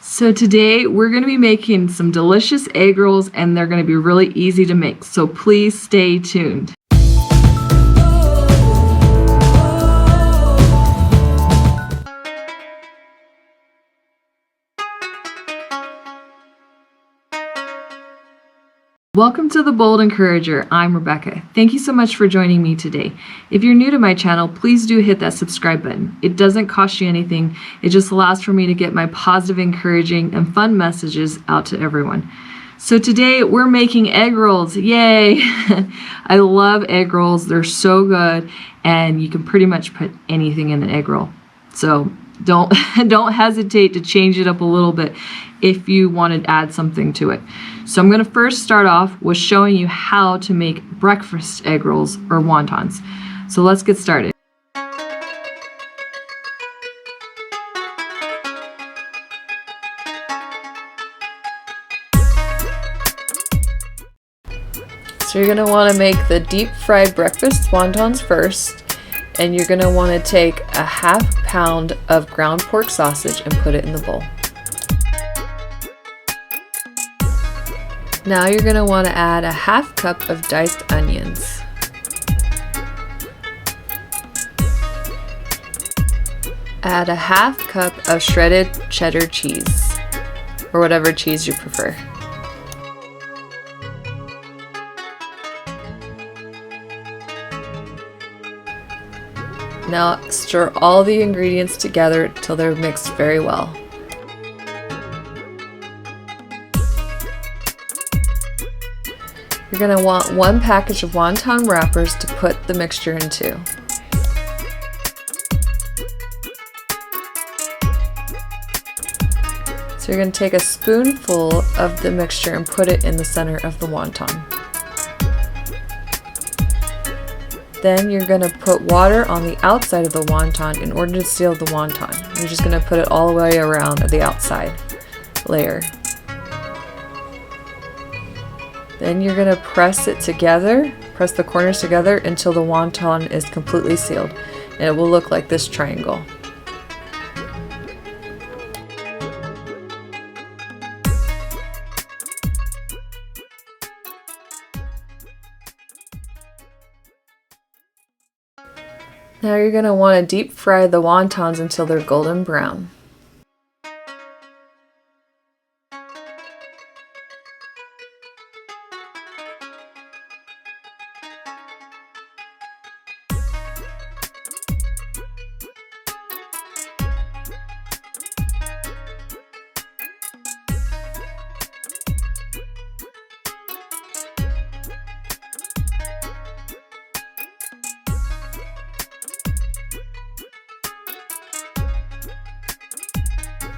So today we're going to be making some delicious egg rolls, and they're going to be really easy to make. So please stay tuned. Welcome to The Bold Encourager. I'm Rebecca. Thank you so much for joining me today. If you're new to my channel, please do hit that subscribe button. It doesn't cost you anything. It just allows for me to get my positive, encouraging, and fun messages out to everyone. So today we're making egg rolls. Yay! I love egg rolls. They're so good, and you can pretty much put anything in an egg roll. So don't hesitate to change it up a little bit if you want to add something to it. So I'm going to first start off with showing you how to make breakfast egg rolls or wontons. So let's get started. So you're going to want to make the deep fried breakfast wontons first. And you're going to want to take a ½ pound of ground pork sausage and put it in the bowl. Now you're going to want to add a ½ cup of diced onions. Add a ½ cup of shredded cheddar cheese, or whatever cheese you prefer. Now stir all the ingredients together till they're mixed very well. You're going to want 1 package of wonton wrappers to put the mixture into. So you're going to take a spoonful of the mixture and put it in the center of the wonton. Then you're going to put water on the outside of the wonton in order to seal the wonton. You're just going to put it all the way around the outside layer. Then you're going to press it together, press the corners together until the wonton is completely sealed, and it will look like this triangle. Now you're going to want to deep fry the wontons until they're golden brown.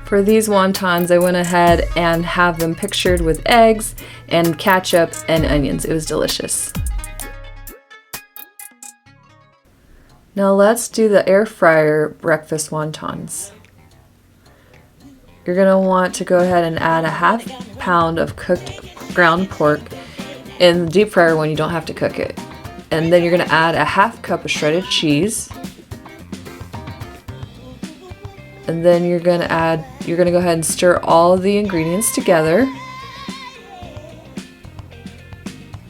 For these wontons, I went ahead and have them pictured with eggs and ketchup and onions. It was delicious. Now let's do the air fryer breakfast wontons. You're going to want to go ahead and add a ½ pound of cooked ground pork. In the deep fryer one, you don't have to cook it. And then you're going to add a ½ cup of shredded cheese. And then you're going to go ahead and stir all of the ingredients together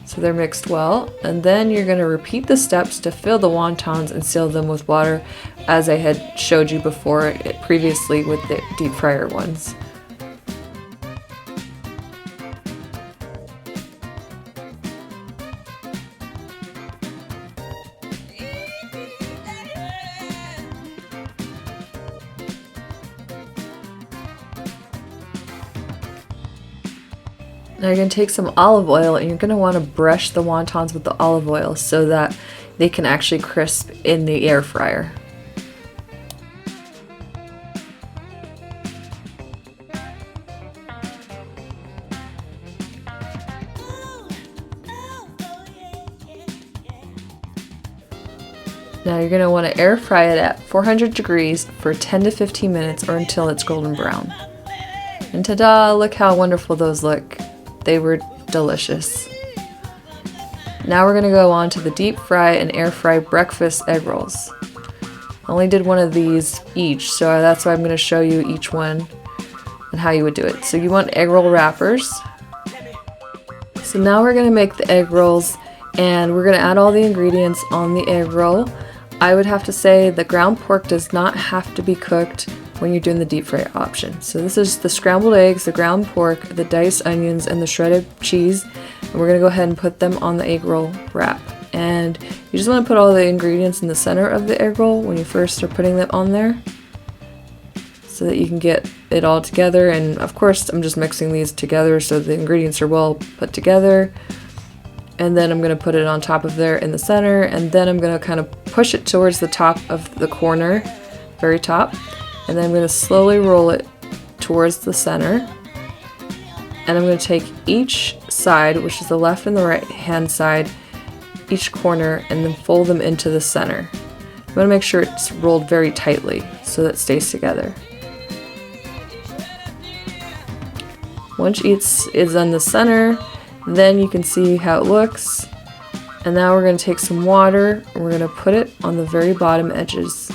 so they're mixed well. And then you're going to repeat the steps to fill the wontons and seal them with water, as I had showed you before previously with the deep fryer ones. Now you're going to take some olive oil and you're going to want to brush the wontons with the olive oil so that they can actually crisp in the air fryer. Now you're going to want to air fry it at 400 degrees for 10 to 15 minutes or until it's golden brown. And ta-da! Look how wonderful those look. They were delicious. Now we're going to go on to the deep fry and air fry breakfast egg rolls. I only did one of these each, so that's why I'm going to show you each one. and how you would do it. So you want egg roll wrappers. So now we're gonna make the egg rolls, and we're gonna add all the ingredients on the egg roll. I would have to say the ground pork does not have to be cooked when you're doing the deep fry option. So this is the scrambled eggs, the ground pork, the diced onions, and the shredded cheese. And we're gonna go ahead and put them on the egg roll wrap. And you just wanna put all the ingredients in the center of the egg roll when you first are putting them on there, so that you can get it all together. And of course I'm just mixing these together so the ingredients are well put together. And then I'm going to put it on top of there in the center, and then I'm going to kind of push it towards the top of the corner, very top, and then I'm going to slowly roll it towards the center. And I'm going to take each side, which is the left and the right hand side, each corner, and then fold them into the center. I'm going to make sure it's rolled very tightly so that it stays together. Once each is on the center, then you can see how it looks. And now we're going to take some water and we're going to put it on the very bottom edges.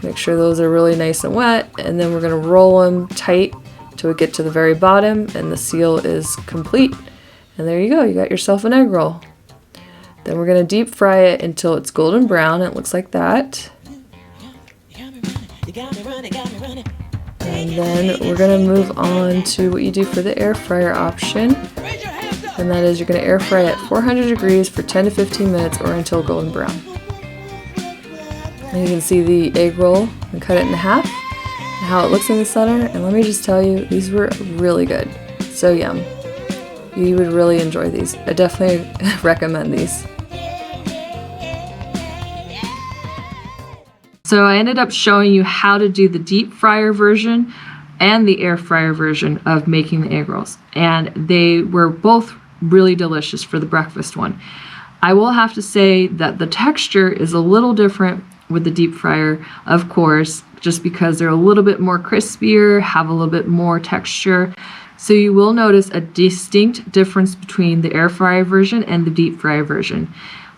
Make sure those are really nice and wet, and then we're going to roll them tight till we get to the very bottom and the seal is complete. And there you go, you got yourself an egg roll. Then we're going to deep fry it until it's golden brown. It looks like that. And then we're going to move on to what you do for the air fryer option. And that is you're going to air fry at 400 degrees for 10 to 15 minutes or until golden brown. And you can see the egg roll and cut it in half and how it looks in the center. And let me just tell you, these were really good. So yum. You would really enjoy these. I definitely recommend these. So I ended up showing you how to do the deep fryer version and the air fryer version of making the egg rolls. And they were both really delicious for the breakfast one. I will have to say that the texture is a little different with the deep fryer, of course, just because they're a little bit more crispier, have a little bit more texture. So you will notice a distinct difference between the air fryer version and the deep fryer version.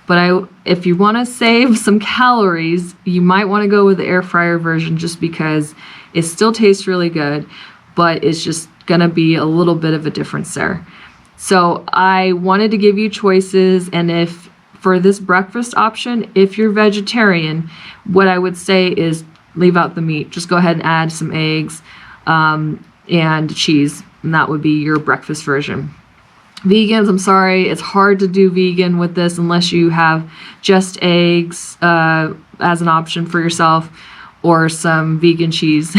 But if you want to save some calories, you might want to go with the air fryer version just because it still tastes really good, but it's just going to be a little bit of a difference there. So I wanted to give you choices, and if for this breakfast option, if you're vegetarian, what I would say is leave out the meat. Just go ahead and add some eggs and cheese, and that would be your breakfast version. Vegans, I'm sorry, it's hard to do vegan with this unless you have just eggs as an option for yourself or some vegan cheese.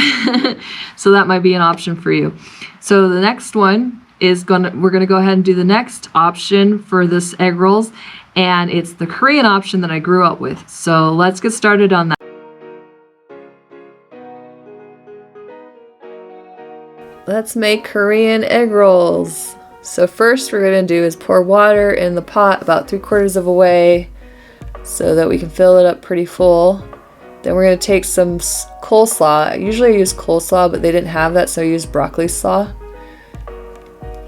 So that might be an option for you. So the next one is we're gonna go ahead and do the next option for this egg rolls, and it's the Korean option that I grew up with. So let's get started on that. Let's make Korean egg rolls. So first we're going to do is pour water in the pot about 3/4 of a way so that we can fill it up pretty full. Then we're going to take some coleslaw. I usually use coleslaw, but they didn't have that, so I used broccoli slaw.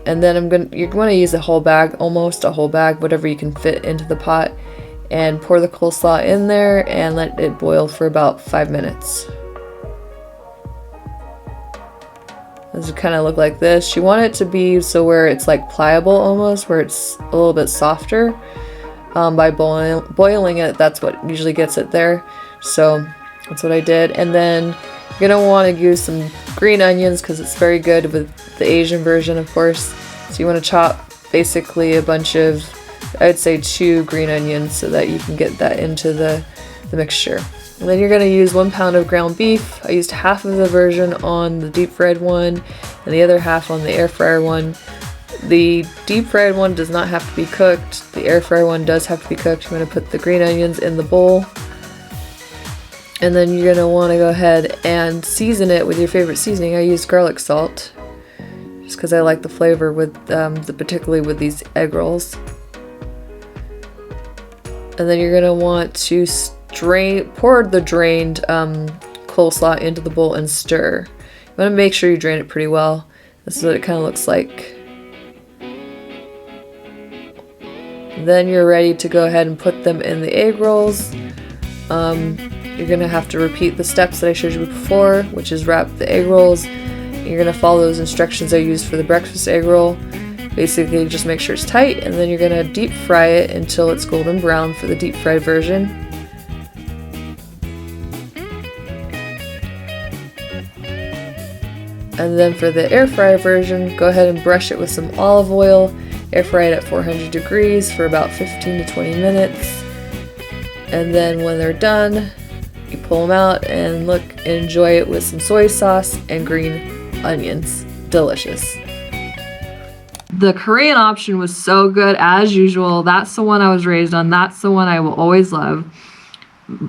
And then you're going to use a whole bag, almost a whole bag, whatever you can fit into the pot, and pour the coleslaw in there and let it boil for about 5 minutes. This would kind of look like this. You want it to be so where it's like pliable almost, where it's a little bit softer. By boiling it, that's what usually gets it there. So that's what I did. And then you're gonna want to use some green onions because it's very good with the Asian version, of course. So you want to chop basically a bunch of, I'd say 2 green onions so that you can get that into the mixture. And then you're going to use 1 pound of ground beef. I used half of the version on the deep fried one and the other half on the air fryer one. The deep fried one does not have to be cooked. The air fryer one does have to be cooked. I'm going to put the green onions in the bowl. And then you're going to want to go ahead and season it with your favorite seasoning. I used garlic salt just because I like the flavor with particularly with these egg rolls. And then you're going to want to pour the drained coleslaw into the bowl and stir. You want to make sure you drain it pretty well. This is what it kind of looks like. Then you're ready to go ahead and put them in the egg rolls. You're going to have to repeat the steps that I showed you before, which is wrap the egg rolls You're going to follow those instructions I used for the breakfast egg roll. Basically, just make sure it's tight, and then you're going to deep fry it until it's golden brown for the deep fried version. And then for the air fryer version, go ahead and brush it with some olive oil, air fry it at 400 degrees for about 15 to 20 minutes. And then when they're done, you pull them out and look and enjoy it with some soy sauce and green onions. Delicious. The Korean option was so good as usual. That's the one I was raised on. That's the one I will always love.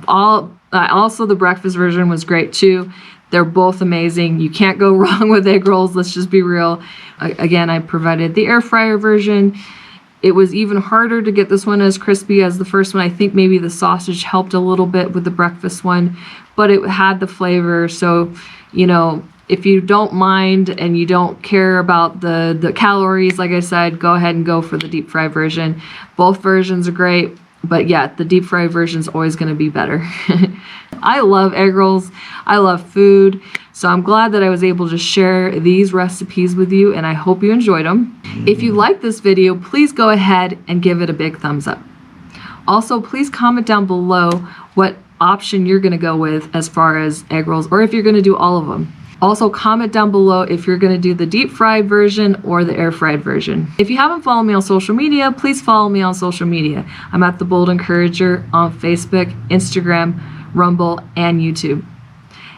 Also, the breakfast version was great too. They're both amazing. You can't go wrong with egg rolls. Let's just be real. Again, I provided the air fryer version. It was even harder to get this one as crispy as the first one. I think maybe the sausage helped a little bit with the breakfast one, but it had the flavor. So, you know, if you don't mind and you don't care about the calories, like I said, go ahead and go for the deep fry version. Both versions are great, but yeah, the deep fry version is always going to be better. I love egg rolls. I love food. So I'm glad that I was able to share these recipes with you, and I hope you enjoyed them. If you like this video, please go ahead and give it a big thumbs up. Also, please comment down below what option you're going to go with as far as egg rolls, or if you're going to do all of them. Also, comment down below if you're going to do the deep fried version or the air fried version. If you haven't followed me on social media, please follow me on social media. I'm at The Bold Encourager on Facebook, Instagram, Rumble, and YouTube.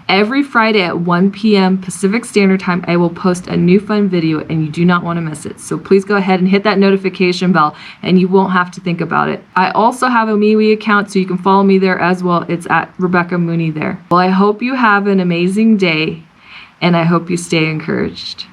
Every Friday at 1 p.m. Pacific Standard Time, I will post a new fun video, and you do not want to miss it. So please go ahead and hit that notification bell, and you won't have to think about it. I also have a MeWe account, so you can follow me there as well. It's at Rebecca Mooney there. Well, I hope you have an amazing day, and I hope you stay encouraged.